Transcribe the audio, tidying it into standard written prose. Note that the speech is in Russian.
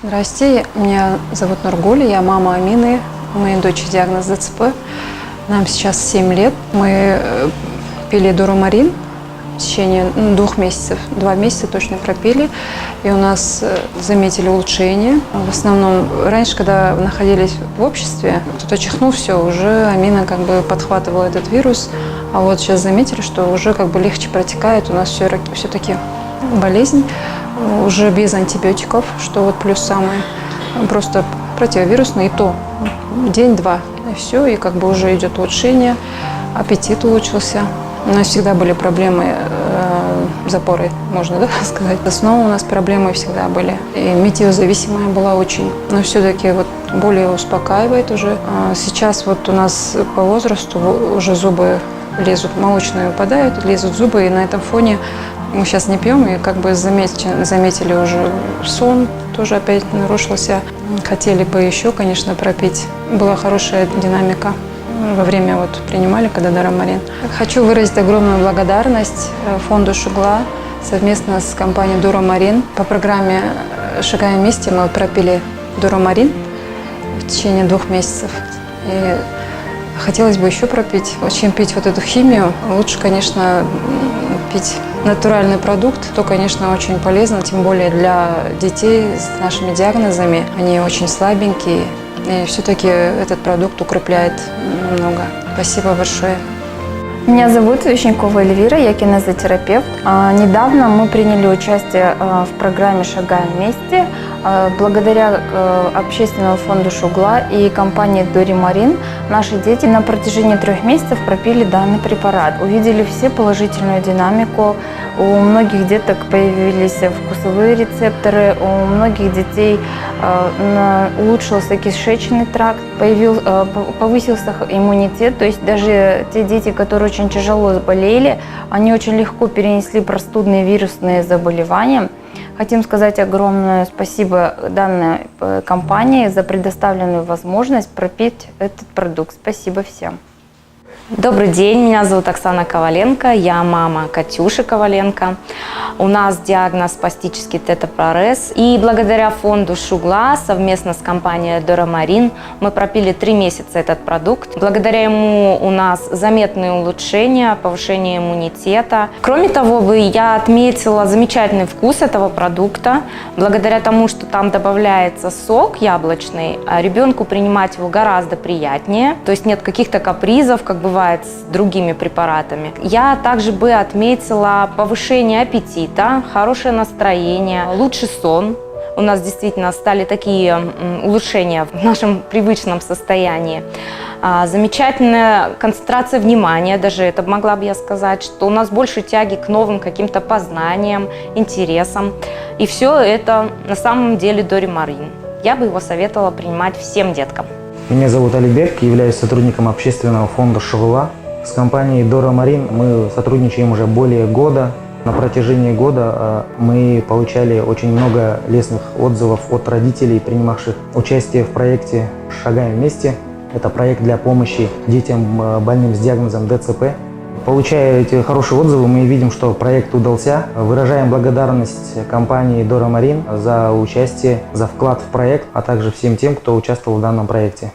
Здрасте, меня зовут Нургуль, я мама Амины, у моей дочери диагноз ДЦП. Нам сейчас 7 лет. Мы пили Дуромарин в течение 2 месяцев. 2 месяца точно пропили, и у нас заметили улучшение. В основном, раньше, когда находились в обществе, кто-то чихнул, все, уже Амина как бы подхватывала этот вирус, а вот сейчас заметили, что уже как бы легче протекает, у нас все-таки болезнь, уже без антибиотиков, что вот плюс самый, просто противовирусный, и то день-два, и все, и как бы уже идет улучшение, аппетит улучшился. У нас всегда были проблемы запоры, можно сказать. В основном у нас проблемы всегда были. И метеозависимая была очень, но все-таки вот более успокаивает уже. Сейчас вот у нас по возрасту уже зубы лезут, молочные выпадают, лезут зубы, и на этом фоне мы сейчас не пьем, и как бы заметили уже сон, тоже опять нарушился. Хотели бы еще, конечно, пропить. Была хорошая динамика. Во время вот принимали, когда Дуромарин. Хочу выразить огромную благодарность фонду Шугла совместно с компанией Дуромарин. По программе «Шагаем вместе» мы пропили Дуромарин в течение 2 месяцев. И хотелось бы еще пропить. Чем пить вот эту химию, лучше, конечно, пить натуральный продукт, то, конечно, очень полезно, тем более для детей с нашими диагнозами. Они очень слабенькие, и все-таки этот продукт укрепляет много. Спасибо большое. Меня зовут Вишнякова Эльвира, я кинезотерапевт. Недавно мы приняли участие в программе «Шагаем вместе». Благодаря общественному фонду Шугла и компании Дуромарин наши дети на протяжении 3 месяцев пропили данный препарат. Увидели все положительную динамику. У многих деток появились вкусовые рецепторы, у многих детей улучшился кишечный тракт, повысился иммунитет. То есть даже те дети, которые очень тяжело заболели, они очень легко перенесли простудные вирусные заболевания. Хотим сказать огромное спасибо данной компании за предоставленную возможность пропить этот продукт. Спасибо всем. Добрый день, меня зовут Оксана Коваленко, я мама Катюши Коваленко. У нас диагноз спастический тетопрорез, и благодаря фонду Шугла совместно с компанией Дуромарин мы пропили 3 месяца этот продукт. Благодаря ему у нас заметные улучшения, повышение иммунитета. Кроме того, я отметила замечательный вкус этого продукта. Благодаря тому, что там добавляется сок яблочный, ребенку принимать его гораздо приятнее, то есть нет каких-то капризов, как бывает с другими препаратами. Я также бы отметила повышение аппетита, хорошее настроение, лучший сон. У нас действительно стали такие улучшения в нашем привычном состоянии. Замечательная концентрация внимания, даже это могла бы я сказать, что у нас больше тяги к новым каким-то познаниям, интересам. И все это на самом деле Дуромарин. Я бы его советовала принимать всем деткам. Меня зовут Алибек, являюсь сотрудником общественного фонда Шугла. С компанией Дуромарин мы сотрудничаем уже более года. На протяжении года мы получали очень много лестных отзывов от родителей, принимавших участие в проекте «Шагаем вместе». Это проект для помощи детям, больным с диагнозом ДЦП. Получая эти хорошие отзывы, мы видим, что проект удался. Выражаем благодарность компании Дуромарин за участие, за вклад в проект, а также всем тем, кто участвовал в данном проекте.